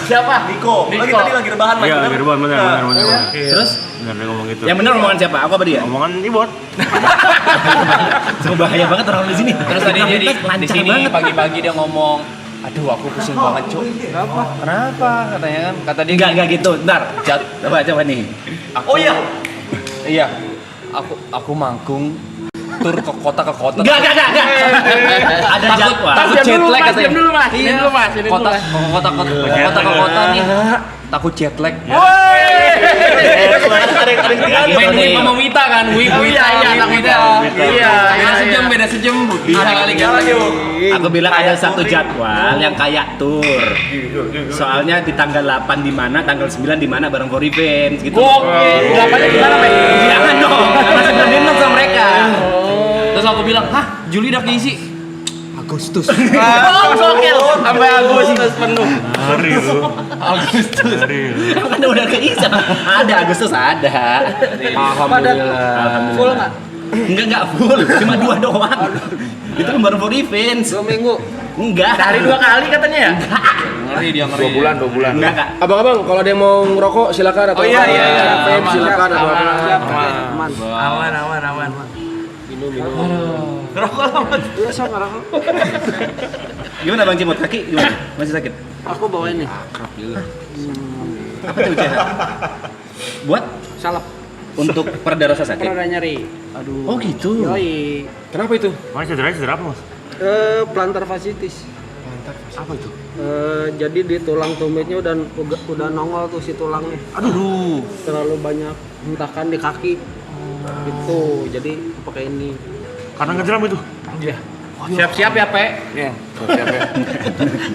Siapa? Niko. Lagi tadi lagi rebahan Iya, lagi rebahan bener. Terus? Bener dia ngomong gitu. Yang benar omongan siapa? Aku apa dia? Omongan Ibot. Sungguh bahaya banget orang di sini. Terus tadi dia di sini banget. pagi-pagi dia ngomong, aduh aku pusing banget cuk. Kenapa? Katanya kan, kata dia Enggak gitu. Bentar. Coba nih. Oh iya. Iya. Aku manggung tur ke kota. Enggak. Ada jadwal. Takut jet lag katanya. Diam dulu mas. Kota nih. Takut jet lag. Main sama Wita kan, Wita. Beda sejam. Bisa kali gitu. Aku bilang ada satu jadwal yang kayak tour. Soalnya di tanggal 8 di mana, tanggal 9 di mana bareng For Revenge gitu. Oke. 8-nya di mana, Pak? Jangan dong. Masih belum sama mereka. Terus aku bilang, "Hah, Juli udah keisi?" Agustus. Gokil. Sampai Agustus penuh. Hari lu. Kan udah keisi. Ada Agustus ada. Alhamdulillah. Full enggak? Enggak full, cuma 2 doang. Itu kan baru For Revenge. 2 minggu. Enggak. Dari 2 kali katanya ya? Ngeri dia ngeri. 2 bulan. Enggak, Kak. Abang-abang, kalau ada yang mau ngerokok silakan atau iya. vape silakan atau Aman. minum. Ngerokok amat. Iya, sok ngerokok. Gimana Bang Cimot? Kaki gimana? Masih sakit? Aku bawain nih. Apa tuh CH? Buat Salep. untuk pereda rasa sakit. Pernah nyeri. Aduh. Oh gitu. Yoi. Kenapa itu? Mana cedera apa, Mas? Plantar fasciitis. Apa itu? Jadi di tulang tumitnya udah nongol tuh si tulangnya. Aduh. Terlalu banyak hentakan di kaki. Gitu. Jadi aku pakai ini. Karena ngejeram itu. Iya. Siap-siap ya, Pe. Iya.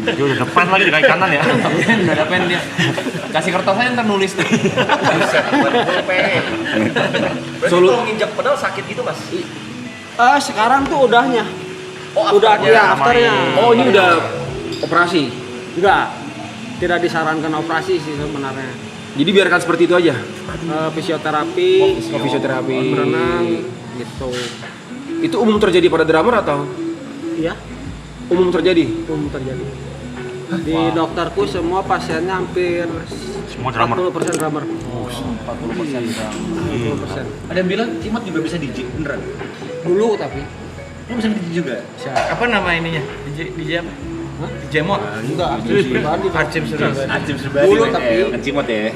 Dia udah depan lagi di kaki kanan ya. Udah ada pen dia. Kasih kertas aja ntar nulis tuh. Berarti kalau nginjak pedal sakit gitu, Mas? Sekarang tuh udahnya. Oh, Udah afternya. ya afternya. Oh, ini udah operasi. Enggak. Tidak disarankan operasi sih sebenarnya. Jadi biarkan seperti itu aja. Fisioterapi, Fisioterapi. berenang gitu. Itu umum terjadi pada drummer atau Iya, umum terjadi? umum terjadi. Di dokterku semua pasiennya hampir Semua drummer. 40% drummer. 40% bang. 40%. Ada yang bilang Cimot juga bisa DJ beneran. Dulu tapi Lu bisa DJ juga? Apa nama ininya? DJ apa? DJ Mod? enggak pribadi. Arcim serius. Acim Serbadi. Dulu tapi. Kan Cimot ya.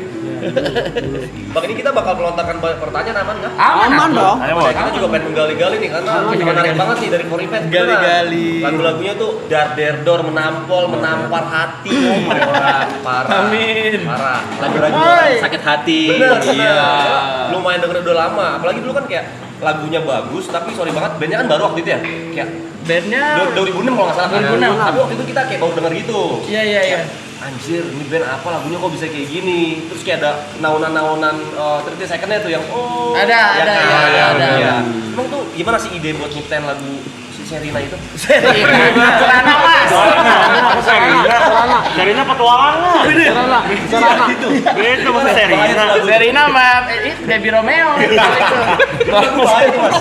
Bang, ini kita bakal melontarkan banyak pertanyaan, aman nggak? Aman dong. Ayo, Saya kita juga pengen menggali-gali nih karena menarik banget nih dari For Revenge. Gali-gali. Lagu-lagunya tuh dar menampol, menampar hati. Parah. Amin. Parah. Lagu-lagu sakit hati. Bener. Iya. Lumayan denger udah lama. Apalagi dulu kan kayak lagunya bagus, tapi sorry banget bandnya kan baru waktu itu ya. Kayak Bandnya 2006 kalau nggak salah. 2006. Tapi waktu itu kita kayak baru denger gitu. Iya. Anjir, ini band apa lagunya kok bisa kayak gini? Terus kayak ada naunan-naunan 30 second-nya tuh yang Ada. Emang tuh gimana sih ide buat nyiptain lagu si Sherina itu? Celana mas. Serinya petualangan. Serana. Beda masa Serina. Serina sama Debbie Romeo. Lagu bahaya tuh, Mas.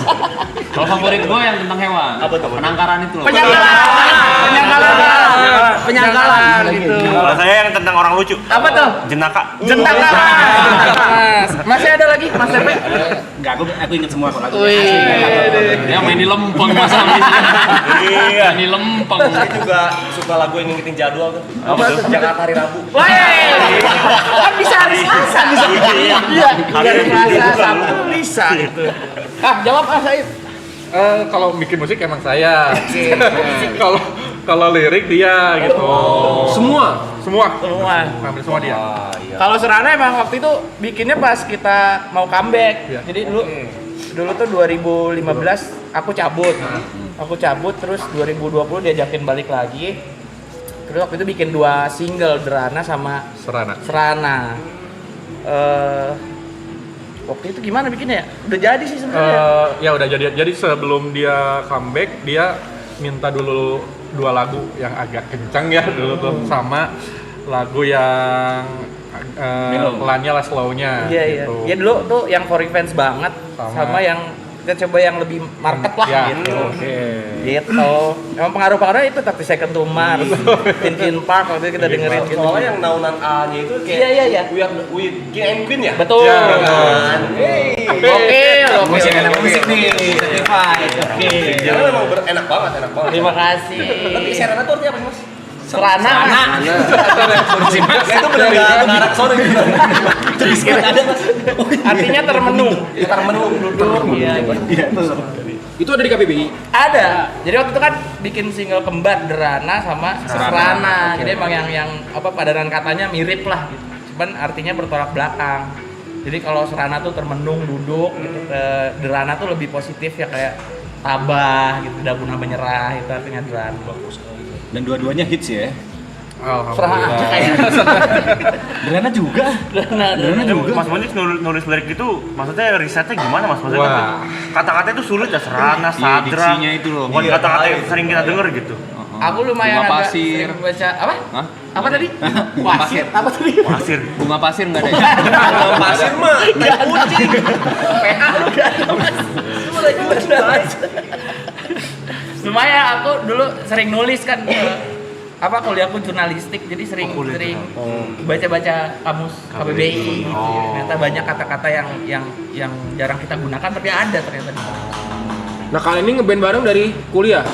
Kalau favorit gue yang tentang hewan. Apa tuh? Penangkaran itu loh. Penyangkalan gitu. Kalau saya yang tentang orang lucu. Apa tuh? Jenaka. Jentaka. Masih ada lagi Mas Tepe? Enggak, aku inget semua kok lagu. Dia main di Lempeng Mas Ami. Iya, di Lempeng. Saya juga suka lagu yang ngingetin jadwal tuh. Apa tuh? Jakarta Hari Rabu. Kan bisa hari Selasa bisa. Iya. Hari Selasa Sabtu bisa gitu. Jawab Said. Kalau bikin musik emang saya. Kalau lirik dia gitu. Semua. Hampir semua dia. Kalau Serana emang waktu itu bikinnya pas kita mau comeback. Iya. Jadi dulu tuh 2015 aku cabut terus 2020 diajakin balik lagi. Terus waktu itu bikin 2 single, Derana sama Serana. Waktu itu gimana bikinnya ya? Udah jadi sih sebenarnya. Ya udah jadi. Jadi sebelum dia comeback dia minta dulu 2 lagu yang agak kencang ya dulu tuh sama lagu yang pelannya lah slownya. Iya. Gitu. Ya dulu tuh yang For Revenge banget sama yang kita coba yang lebih market lah Ya, gitu. oke. Gitu. Emang pengaruh-pengaruhnya itu 30 Second to Mars, Linkin Park waktu itu kita dengerin gitu. Soalnya yang naunan A-nya itu kayak Iya. We King and Queen ya? Betul. Ya, Kan? Hey. Oke. Musik anak musik nih, certified. Oke. Jangan memang enak banget. Terima kasih. Tapi Serana tuh artinya apa sih, Mas? Serana. Itu benar nggak sorry. Itu biskuit ada, Mas. Artinya termenung. Termenung duduk. Iya. Itu ada di KBBI. Ada. Jadi waktu itu kan bikin single kembar Derana sama Serana. Jadi emang yang apa padanan katanya mirip lah gitu. Cuman artinya bertolak belakang. Jadi kalau Serana tuh termenung duduk gitu. Derana tuh lebih positif ya kayak tabah gitu, tidak guna menyerah itu artinya Derana. Dan dua-duanya hits ya. Serah aja kayak Derana juga. Derana juga. Mas Monik nulis lirik itu maksudnya risetnya gimana Mas? Maksudnya Wah. kata-kata itu sulit ya, Serana, Sadra. diksinya itu loh. Bukan Iya, kata-kata yang iya. sering kita denger gitu. Aku lumayan Bunga agak pasir. sering baca apa? Hah? Apa tadi? Pasir. Apa tadi? Pasir. Bunga pasir nggak ada ya? Kalau pasir mah tai kucing. PA lu kan. Lumayan aku dulu sering nulis kan apa kuliahku jurnalistik jadi sering baca-baca kamus KBBI gitu ya. Ternyata banyak kata-kata yang jarang kita gunakan tapi ada ternyata di sana. Nah kalian ini ngeband bareng dari kuliah?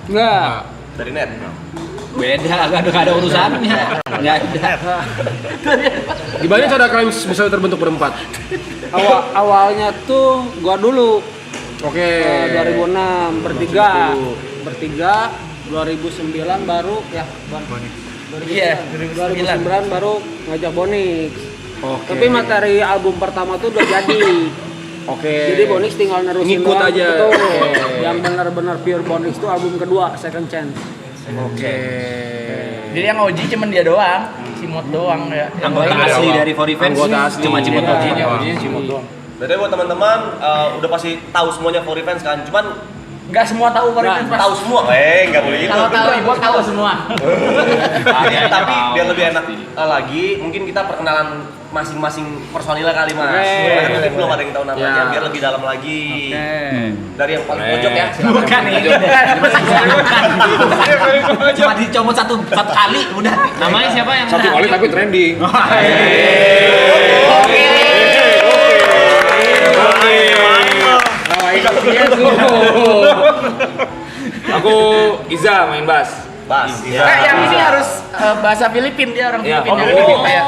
Enggak. Dari net. Beda, agak ada urusannya. Nggak ada. Gimana cara kalian bisa terbentuk berempat? Awalnya tuh gua dulu Oke. 2006 bertiga 2009 baru ya Bang. Iya, 2009 baru ngajak Bonix. Oke. Tapi materi album pertama tuh udah jadi. Oke. Jadi Bonix tinggal nerusin Ngikut doang, aja. betul. Oke. Yang benar-benar pure Bonix tuh album kedua Second Chance. Oke. Jadi yang Oji cuman dia doang, Cimot doang ya. Yang Anggota lain asli dari For Revenge Anggota asli. cuma Cimot Iya. Oji. Ojinya Cimot doang. Berarti buat teman-teman udah pasti tahu semuanya For Revenge kan? Cuman Enggak semua tahu Korintens, Mas. tahu semua. Nggak boleh gitu. Kalau tahu Ibu tahu semua. Tapi biar lebih enak lagi, mungkin kita perkenalan masing-masing personilnya kali, Mas. Karena kan mungkin belum ada yang tahu namanya, Ya. biar lebih dalam lagi. Dari yang paling pojok ya. Bukan ini. Cuma dicomot satu kali udah. Namanya siapa yang Satu kali tapi trending. Aku Iza main bass. Bas. Yang ini harus bahasa Filipin, dia orang Iya. Filipin. Oh. Yang Filipin kayak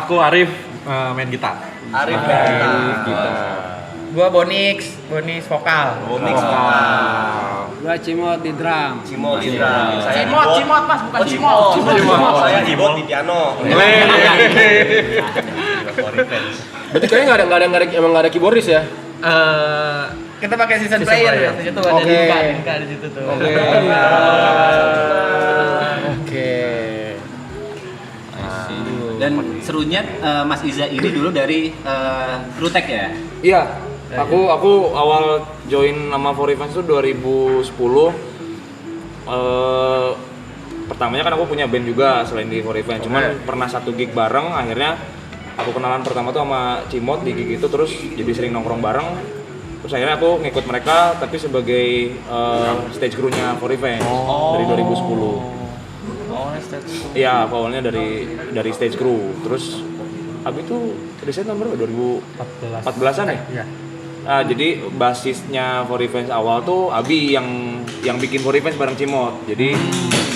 Aku Arif main gitar. Arif kita. gua Bonix vokal. Bonix. Gua Cimot di drum. Cimot di drum. Saya Cimot Mas, bukan Oh, Cimot. Cimot. Saya keyboard di piano. For Revenge. Berarti kayaknya nggak ada keyboardis ya? Kita pakai season Season player player. ya. Situ ada Oke. Dinka di situ tuh. Oke. Oke. Dan serunya Mas Iza ini dulu dari Rutek ya? Iya. Aku awal join nama For Revenge itu 2010. Pertamanya kan aku punya band juga selain di For Revenge. Cuman pernah satu gig bareng, akhirnya aku kenalan pertama tuh sama Cimot di gig itu, terus jadi sering nongkrong bareng. Terus akhirnya aku ngikut mereka tapi sebagai stage crew-nya For Revenge dari 2010. Iya, aku awalnya dari stage crew. Terus abis itu riset nomor berapa? 2014-an ya? Iya. Nah, jadi basisnya For Revenge awal tuh Abi yang bikin For Revenge bareng Cimot. Jadi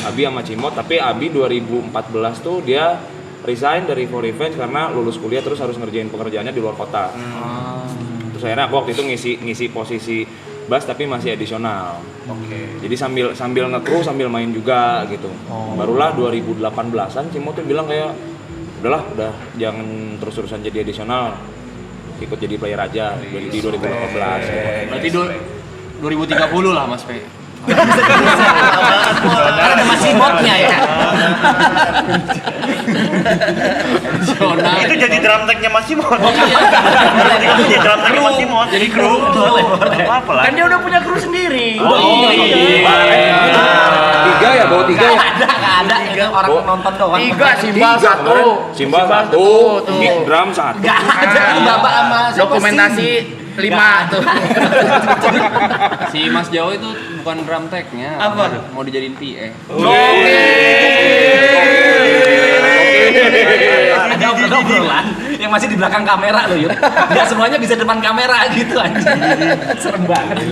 Abi sama Cimot, tapi Abi 2014 tuh dia resign dari For Revenge karena lulus kuliah terus harus ngerjain pekerjaannya di luar kota. Terus akhirnya aku waktu itu ngisi posisi bass tapi masih adisional. Jadi sambil nge-crew sambil main juga gitu. Barulah 2018-an Cimot tuh bilang kayak udah jangan terus-terusan jadi adisional. Ikut jadi player aja di 2018. Berarti 2030 lah Mas P. Karena ada Mas Cimotnya ya. Itu jadi drum tag-nya Mas Simon. Oh, iya. Itu jadi drum tag-nya Mas Simon. Jadi kru. Boleh. Apa lah? Kan dia udah punya kru sendiri. Oh iya. 3 ya, bawa 3 ya. Nggak ada. Itu orang nonton doang. 3 simbal 1. Simbal 1, tuh. drum 1. Nggak ada. Bapak sama siapa Dokumentasi sih? 5 tuh. Si Mas Jawa itu bukan drum tag-nya. Apa? Mau dijadiin PA. Ada obrolan yang masih di belakang kamera loh, Yud. Nggak semuanya bisa depan kamera gitu aja. Serem banget.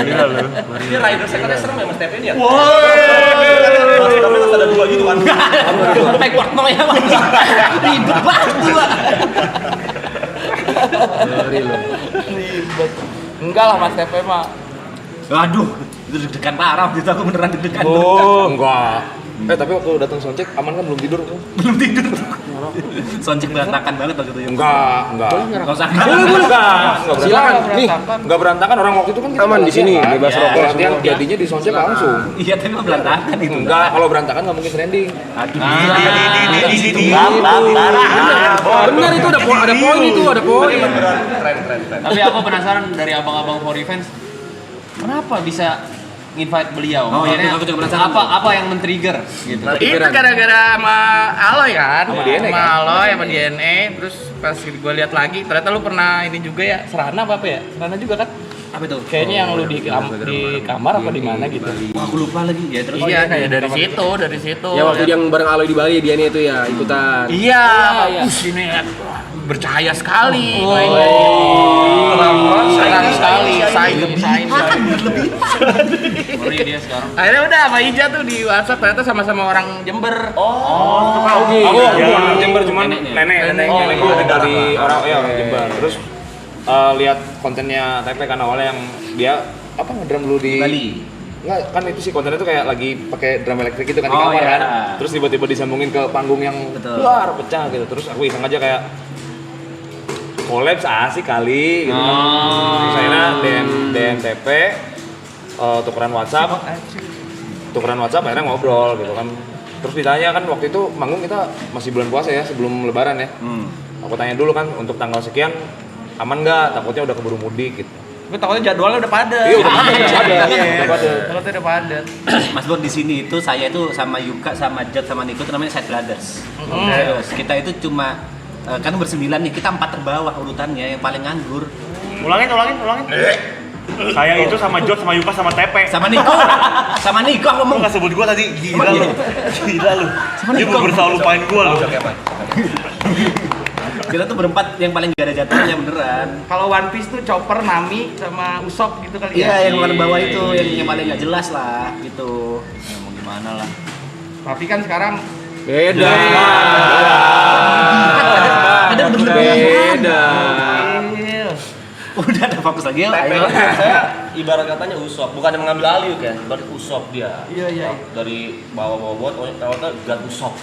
Gila lu. Ini rider secondnya serem ya Mas Tepe ini ya? Tapi terus ada 2 gitu kan. Backward no ya, Mas. Ribet banget tuh, Pak. Ribet. Enggak lah Mas TP mah. Waduh, itu deg-degan parah gitu, aku beneran deg-degan. Enggak. Tapi waktu datang soundcheck aman kan belum tidur tuh? Belum tidur. Soncik berantakan banget waktu itu ya. Enggak. Enggak usah. Boleh. Enggak Silakan. berantakan. Nih, enggak berantakan orang waktu itu kan Aman di sini, bebas Ya, rokok latihan semua. jadinya di soundcheck langsung. Iya, tapi mah berantakan itu. Enggak, kalau berantakan nggak mungkin trending. Aduh. Benar itu ada poin itu, ada poin. Keren. Tapi aku penasaran dari abang-abang Fori Fans, kenapa bisa invite beliau? Oh, iya, Maksudnya, aku juga penasaran. apa yang men-trigger gitu? Itu gara-gara sama Aloy kan? Sama DNA kan? Aloy sama DNA. Terus pas gue lihat lagi, ternyata lu pernah ini juga ya, Serana apa ya? Serana juga kan? Apa itu? Kayaknya yang lu di kamar apa di mana gitu. Wah, aku lupa lagi ya terus. Iya, kayak dari situ. Ya waktu yang bareng Aloy di Bali dia nih itu ya ikutan. Iya, ini bercahaya sekali. Sayang sekali, sayang. Sorry dia sekarang. Akhirnya udah sama Ija tuh di WhatsApp ternyata sama-sama orang Jember. Aku orang Jember cuman nenek gue dari orang Jember. Terus lihat kontennya TP kan awalnya yang dia ngedrum dulu di Bali. Enggak, kan itu sih kontennya tuh kayak lagi pakai drum elektrik gitu kan di Oh, kamar iya. kan. Terus tiba-tiba disambungin ke panggung yang Betul. luar pecah gitu. Terus aku iseng aja kayak collab asik kali gitu kan. Terus akhirnya DM TP tukeran WhatsApp akhirnya ngobrol gitu kan. Terus ditanya kan waktu itu manggung kita masih bulan puasa ya sebelum lebaran ya. Aku tanya dulu kan untuk tanggal sekian aman nggak, takutnya udah keburu mudik gitu. Gue takutnya jadwalnya udah padat. Iya udah padat. Takutnya udah padat. Mas Bor di sini itu saya itu sama Yuka sama Jod sama Niko itu namanya Side Brothers. Terus kita itu cuma kan bersembilan nih, kita 4 terbawah urutannya yang paling nganggur. Ulangin. Saya itu sama Jod, sama Yuka, sama Tepe. Sama Niko. Sama Niko aku Lu ngomong. nggak sebut gua tadi, gila lu. Dia Niko. berusaha lupain gua lu. Kita tuh berempat yang paling gak ada jadwalnya beneran. Kalau One Piece tuh Chopper, Nami, sama Usopp gitu kali Iya, ya. yang paling bawah itu yang paling gak jelas lah gitu. Ya mau gimana lah. Tapi kan sekarang Beda. Ada bener-bener Beda. Udah ada fokus lagi ya. TP Ayo. saya ibarat katanya Usop, bukan yang mengambil alih kan, ibarat Usop dia. Iya. Dari bawah-bawah, ternyata God Usop.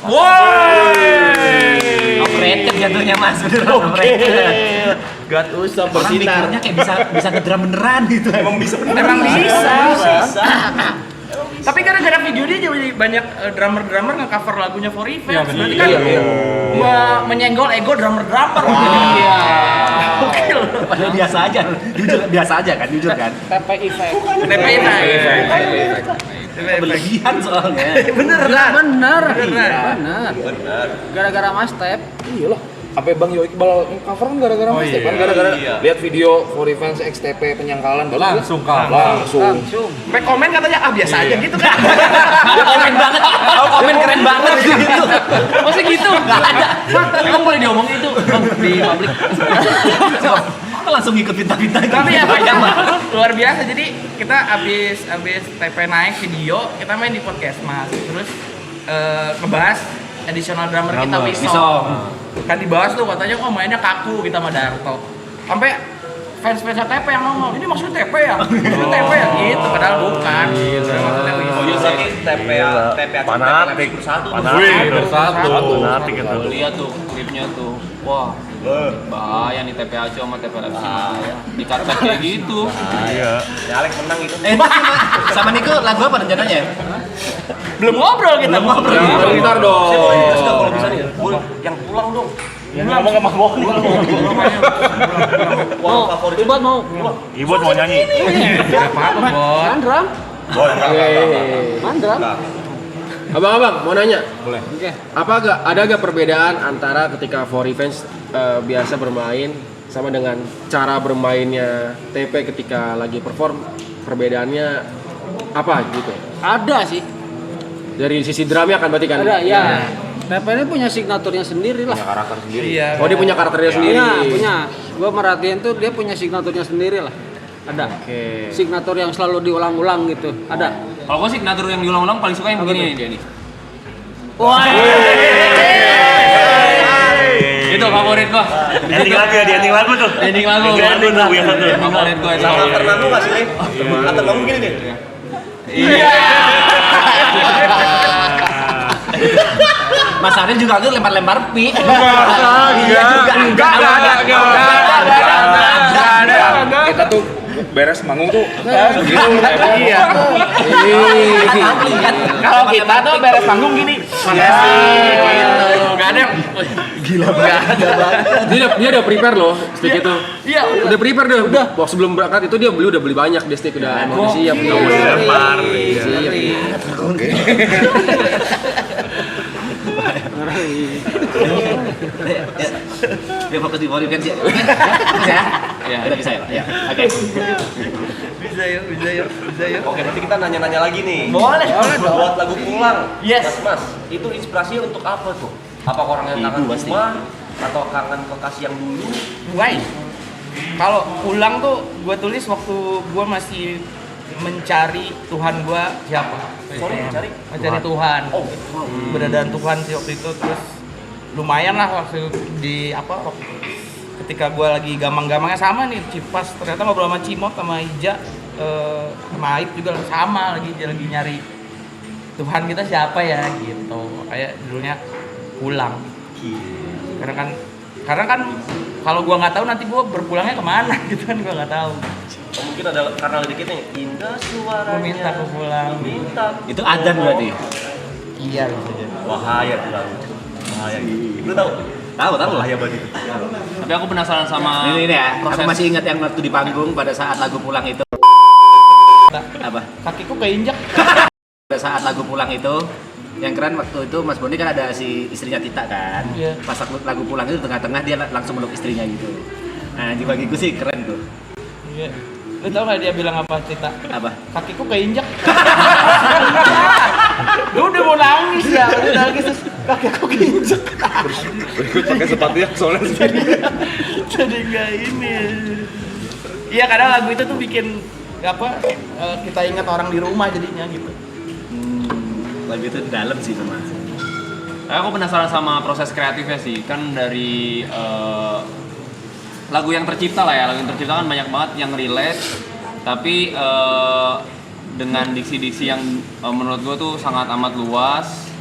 Overrated jatuhnya Mas, beneran overrated. God Usopp Orang mikirnya kayak bisa ngedrum beneran gitu. Emang bisa Emang bisa. Bisa. Tapi gara-gara video dia jadi banyak drummer-drummer nge-cover lagunya For Revenge. Berarti kan menyenggol ego drummer-drummer. Iya. Gokil. Padahal biasa aja, jujur kan. TP effect. TP Berlebihan soalnya. Bener. Bener. Gara-gara Mas Tep. Iya lah. Apa Bang Yo Iqbal cover kan gara-gara Mas Tep kan gara-gara lihat video For Revenge XTP penyangkalan baru Langsung langsung. Sampai komen katanya biasa aja gitu kan. Dia komen banget. Komen keren banget gitu. Masa gitu? Enggak ada. Emang boleh diomong itu Bang, di publik. Langsung ngikut pinta-pinta gitu. Tapi ya luar biasa. Jadi kita abis TP naik video, kita main di podcast Mas. Terus ngebahas additional drummer kita Wiso. Kan dibahas tuh katanya mainnya kaku kita sama Darto. Sampai fans-fansnya TP yang ngomong, ini maksudnya TP ya? Itu TP ya? Gitu, padahal bukan. Gitu, maksudnya Wiso. Oh iya berarti TP Fanatik. bersatu. Wih, bersatu. Fanatik itu. Tuh, lihat tuh klipnya tuh. Wah, bahaya nih TPAC sama TPLFC. Di karpet kayak gitu. Iya. Ya Alex menang itu. Sama Niko lagu apa rencananya? Belum ngobrol kita. Gitar dong. Kalau bisa nih, yang pulang dong. Yang ngomong sama gua. Wah, favorit. Ibot mau. Ibot mau nyanyi. Apa-apa, Bot. Drum. Mantap. Abang-abang mau nanya? Boleh. Oke. Ada gak perbedaan antara ketika For Revenge biasa bermain sama dengan cara bermainnya TP ketika lagi perform? Perbedaannya apa gitu? Ada sih. Dari sisi drumnya kan berarti kan? Ada ya. TP ini punya signaturnya sendiri lah. Punya karakter sendiri. Iya. Oh dia punya karakternya sendiri. Punya. Gua merhatiin tuh dia punya signaturnya sendiri lah. Ada. Oke. Signatur yang selalu diulang-ulang gitu. Ada. Kalau gue signatur yang diulang-ulang paling suka yang begini nih dia nih. Wah. Itu favorit gua. Ending lagu ya, di ending lagu tuh. Ending lagu. Ending lagu yang satu. Favorit gua itu. Sama ternamu nggak sih nih? Ternamu gini nih. Iya. Mas Arif juga tuh lempar-lempar pi. Enggak ada. Kita tuh beres manggung tuh gitu. Iya. Kalau kita tuh beres panggung gini. Gak ada. Gila banget. Dia udah prepare loh stick itu. Iya. Udah prepare deh. Udah. Waktu sebelum berangkat itu dia udah beli banyak di stick udah siap. Lempar. Dia fokus di For Revenge ya. Bisa? Ya, udah bisa ya. Ya. Oke. Bisa yuk. Oke, berarti kita nanya-nanya lagi nih. Boleh dong. Buat lagu Pulang. Yes. Mas, itu inspirasinya untuk apa tuh? Apa orang yang kangen rumah atau kangen kekasih yang dulu? Why? Kalau pulang tuh gue tulis waktu gue masih mencari Tuhan gue siapa? Sorry, mencari Tuhan. Oh, Beradaan Tuhan sih waktu itu, terus lumayan lah waktu ketika gue lagi gampang-gampangnya sama nih Cipas, ternyata ngobrol sama Cimot sama Ija sama Aib juga sama lagi nyari Tuhan kita siapa ya gitu, kayak judulnya Pulang. Karena kan kalau gue nggak tahu nanti gue berpulangnya kemana gitu kan, gue nggak tahu. Oh, mungkin ada karena dikitnya indah suaranya. Meminta aku pulang. Minta. Itu adzan berarti. Iya bisa jadi. Wahaya tuh lagu. Wahaya. Lu tahu? Tahu. Wahaya banget. Tapi aku penasaran sama Ini ya. Aku proses. masih ingat yang waktu di panggung pada saat lagu Pulang itu. Apa? Kakiku keinjak. Pada saat lagu Pulang itu, yang keren waktu itu Mas Boni kan ada si istrinya Tita kan. Iya. Pas lagu Pulang itu tengah-tengah dia langsung meluk istrinya gitu. Nah, di bagiku sih keren tuh. Iya. Lu tau gak dia bilang apa Cita? Apa? Kakiku keinjak. Lu udah mau nangis ya, udah nangis terus kaki aku keinjak. Berikut pakai sepatu yang soalnya sendiri. Jadi nggak ini. Iya, kadang lagu itu tuh bikin kita ingat orang di rumah jadinya gitu. Lagu itu dalam sih Mas. Aku penasaran sama proses kreatifnya sih. Kan dari lagu yang tercipta lah ya. Lagu yang tercipta kan banyak banget yang relate. Tapi dengan diksi-diksi yang menurut gue tuh sangat amat luas.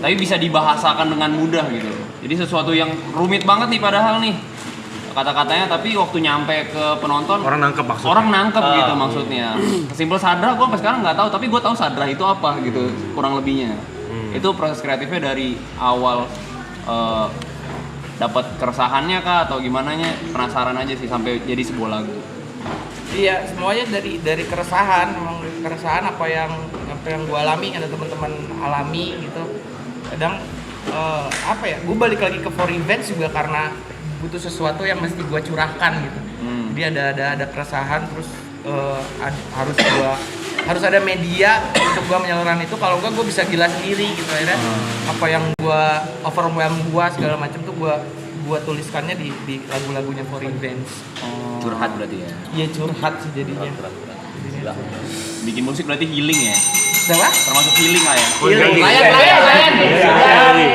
Tapi bisa dibahasakan dengan mudah gitu. Jadi sesuatu yang rumit banget nih padahal nih kata-katanya, tapi waktu nyampe ke penonton Orang nangkep maksudnya. Orang nangkep gitu maksudnya. Kesimpel Sadra gue sampai sekarang nggak tahu, tapi gue tahu Sadra itu apa gitu kurang lebihnya. Itu proses kreatifnya dari awal dapat keresahannya kah atau gimana nya, penasaran aja sih sampai jadi sebuah lagu. Iya, semuanya dari keresahan, memang keresahan apa yang gue alami, ada teman-teman alami gitu. Kadang gue balik lagi ke For Revenge juga karena butuh sesuatu yang mesti gue curahkan gitu. Jadi ada keresahan, terus harus ada media untuk gue menyalurkan itu. Kalau gue bisa gila sendiri gitu ya. Apa yang gue overwhelm gue segala macam tuh gue tuliskannya di lagu-lagunya For Revenge. Curhat berarti ya. Iya, curhat sih jadinya. Bikin musik berarti healing ya. Siapa? Termasuk healing lah ya. Layan.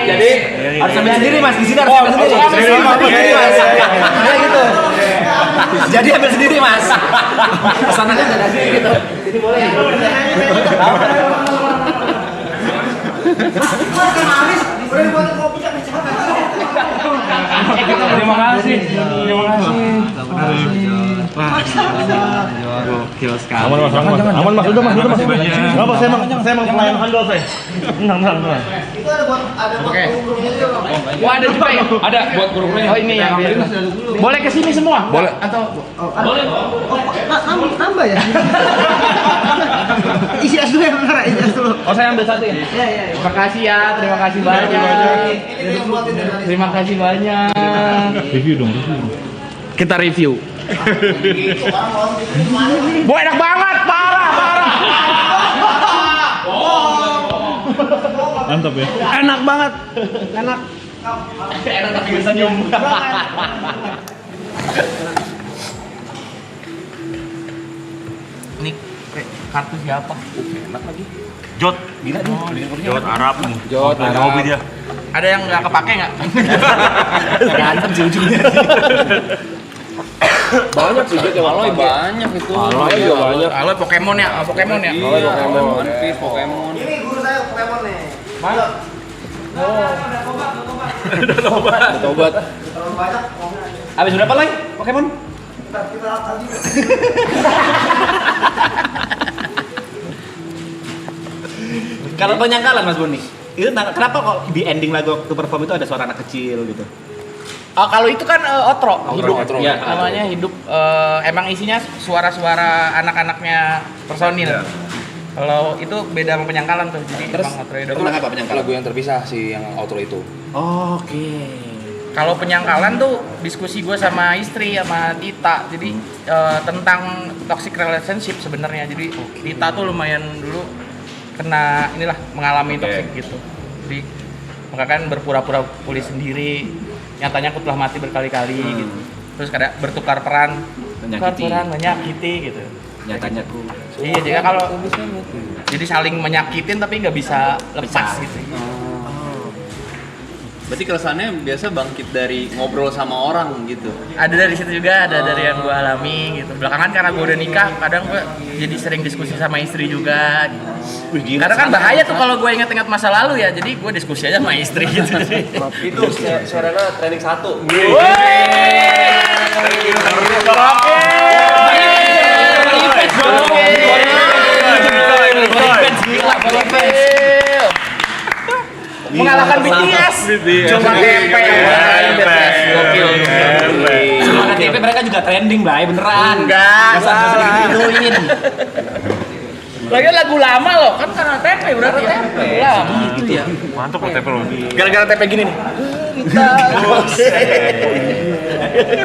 Jadi harus ambil sendiri Mas, di sini harus ambil sendiri. Mas. Kayak gitu. Jadi ambil sendiri Mas. Pesanannya enggak ada gitu. Jadi boleh. Terima kasih. Aman mas, udah mas. Nggak apa, saya emang pelayan handal saya. Tenang. Oke. Wah, ada juga ya? Ada buat guru-gurunya. Oh, ini yang boleh ke sini semua? Boleh. Atau boleh. Nambah ya? Oh saya ambil satu ya? Iya. Terima kasih ya, terima kasih banyak. Terima kasih banyak. Review dong, review. Kita review. Bu enak banget, parah. Mantap ya. Enak banget, enak. Enak tapi bisa senyum. Ini kartu siapa? Enak lagi. Jot, gila nih. Jot Arab nih. Jot Lagi Arab. hobi dia. Ada yang nggak kepake nggak? Berantem sih ujungnya. Banyak sih Jot yang Aloy pakai. banyak itu. Aloy juga banyak. Aloy Pokemon ya, Pokemon ya. Aloy Pokemon. One Piece, Pokemon. Ini guru saya Pokemon nih. Tobat. Habis berapa lagi Pokemon? Kalau penyangkalan Mas Boni, itu kenapa kok di ending lagu waktu perform itu ada suara anak kecil gitu? Oh, kalau itu kan outro, hidup. outro. Ya, namanya hidup. Emang isinya suara-suara anak-anaknya personil. Kalau itu beda sama penyangkalan tuh. Jadi Terus, emang outro Itu hidup. kenapa penyangkalan? Lagu yang terpisah sih yang outro itu. Oke. Kalau penyangkalan tuh diskusi gue sama istri sama Dita. Jadi tentang toxic relationship sebenarnya. Jadi Dita tuh lumayan dulu kena mengalami toxic gitu. Jadi maka kan berpura-pura pulih sendiri. Nyatanya aku telah mati berkali-kali gitu. Terus kadang bertukar peran, menyakiti gitu. Nyatanya ku. Iya, jadi kalau jadi saling menyakitin tapi nggak bisa lepas gitu. Berarti keresahannya biasa bangkit dari ngobrol sama orang gitu. Ada dari situ juga, ada dari yang gue alami gitu. Belakangan karena gue udah nikah, kadang gue jadi sering diskusi sama istri juga. Gitu. Karena kan bahaya tuh kalau gue ingat-ingat masa lalu ya, jadi gue diskusi aja sama istri gitu. Itu Serena training 1. Mengalahkan BTS. Cuma tempe. Gokil. Semangat TP mereka juga trending, Bay, beneran. Enggak, salah. Gituin. Lagi lagu lama loh, kan karena tempe berarti tempe. Lama gitu ya. Mantap loh TP lo. Gara-gara tempe gini nih.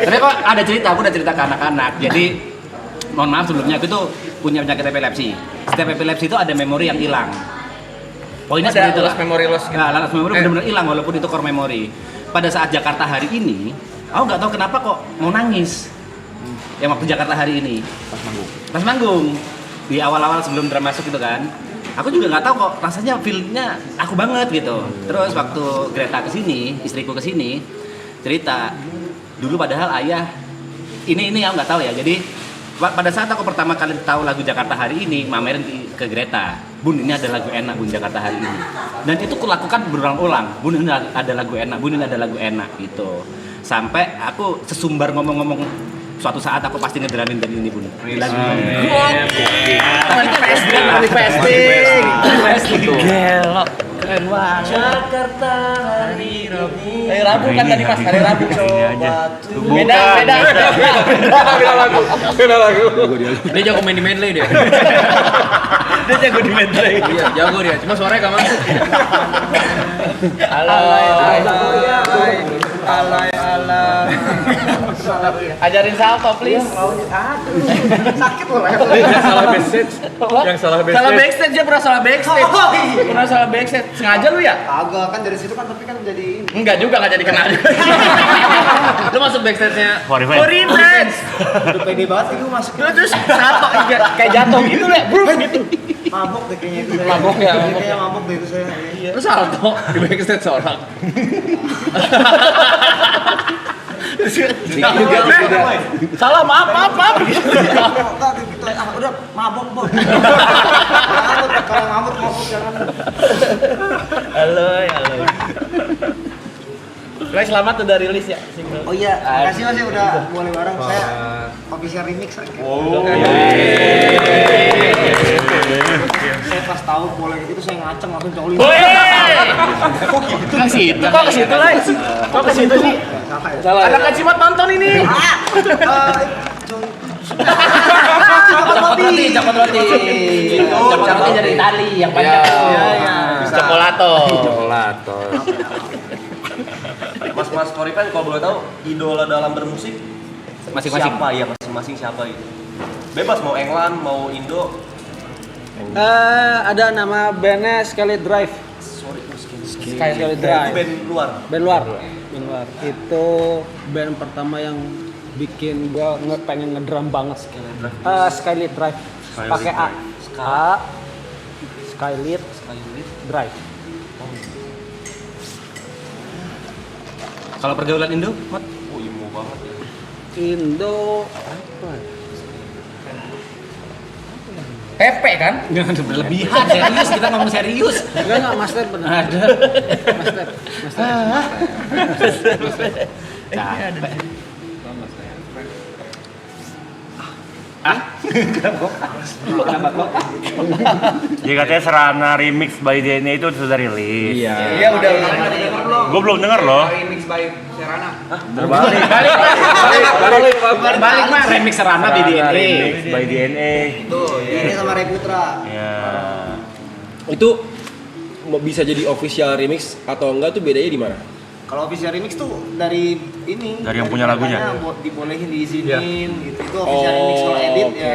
Tapi kok ada cerita, aku udah cerita ke anak-anak. Jadi mohon maaf sebelumnya aku tuh punya penyakit epilepsi. Setiap epilepsi itu ada memori yang hilang. Poinnya Ada seperti itu lah. lost memory loss gitu. Nah, lost memory benar-benar hilang walaupun itu core memory. Pada saat Jakarta hari ini, aku nggak tahu kenapa kok mau nangis. Yang waktu Jakarta hari ini. Pas manggung. Di awal-awal sebelum drama masuk gitu kan. Aku juga nggak tahu kok rasanya feel-nya aku banget gitu. Terus waktu Greta kesini, istriku kesini, cerita dulu padahal ayah ini aku nggak tahu ya. Jadi pada saat aku pertama kali tahu lagu Jakarta hari ini, mamerin ke Greta, Bun ini ada lagu enak Bun Jakarta hari ini. Dan itu kulakukan berulang-ulang, Bun ini ada lagu enak, Bun ini ada lagu enak gitu. Sampai aku sesumbar ngomong-ngomong, suatu saat aku pasti ngederamin dari ini Bun. Lagu ini. Manifesting. Gelo. Keren banget. Jakarta hari Rabu. Hari Rabu kan tadi pas hari Rabu. Beda. Beda lagu. Dia jago main di medley dia. Dia jago di medley. Iya, jago dia. Cuma suaranya gak masuk. Alay. Ajarin salto please. Sakit loh. Yang salah backstage. Salah backstage dia pernah salah backstage. Pernah salah backstage. Sengaja lu ya? Agak kan dari situ kan tapi kan jadi ini. Enggak juga, enggak jadi kena. Lu masuk backstage-nya. Revenge. Udah pede banget itu masuk. Terus salto kayak jatuh gitu ya. Gitu. Mabok deh kayaknya itu. Mabok ya, mabok. Kayaknya mabok deh itu saya. Iya. Terus salto di backstage seorang. Salah, maaf. Enggak gitu. Udah mabok, Bos. Kalau mabok jangan. Halo. Guys, selamat udah rilis ya single. Oh iya, makasih Mas ya udah boleh bareng saya. Official remix aja. Saya pas tahu boleh gitu saya ngaceng langsung colin. Kok ke situ lah? Kok ke situ sih? Anak Cimat nonton ini. Cokot roti. Cokot roti dari Itali yang panjang. Iya. Cokolato. Mas Korifan kalau boleh tahu idola dalam bermusik Masing-masing. siapa ya masing-masing siapa itu? Bebas mau England mau Indo. Ada nama bandnya Skylit Drive. Skylit Itu Drive. band luar. Band luar. Itu band pertama yang bikin gua pengen ngedrum banget Skylit Drive. Pakai A. Skylit Drive. Kalau pergaulan Indo, Mat? Oh, imo banget ya. Indo apa? Pepe kan? Jangan berlebihan, serius kita ngomong serius. Enggak, Master benar. Ada. Master. Capek. Jadi katanya Serana remix by DNA itu sudah rilis. Iya udah. Gue belum denger loh. Remix by Serana. Balik mah remix Serana di DNA. Remix by DNA. Ini sama Ray Putra. Ya. Itu mau bisa jadi official remix atau enggak tuh bedanya di mana? Kalau official remix tuh dari ini. Dari yang punya lagunya? Dibolehin diizinin gitu. Itu official remix. Kalau edit oke.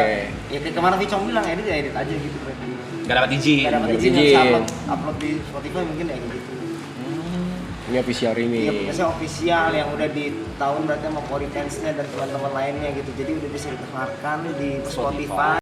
ya kayak kemana Vicong bilang edit ya edit aja gitu berarti. Gak dapat izin. Gak dapat izin upload di Spotify mungkin ya gitu. Ini official remix. Iya, biasanya official yang udah di tahun berarti sama Cory Fans-nya dan teman-teman lainnya gitu. Jadi udah bisa didengarkan di Spotify.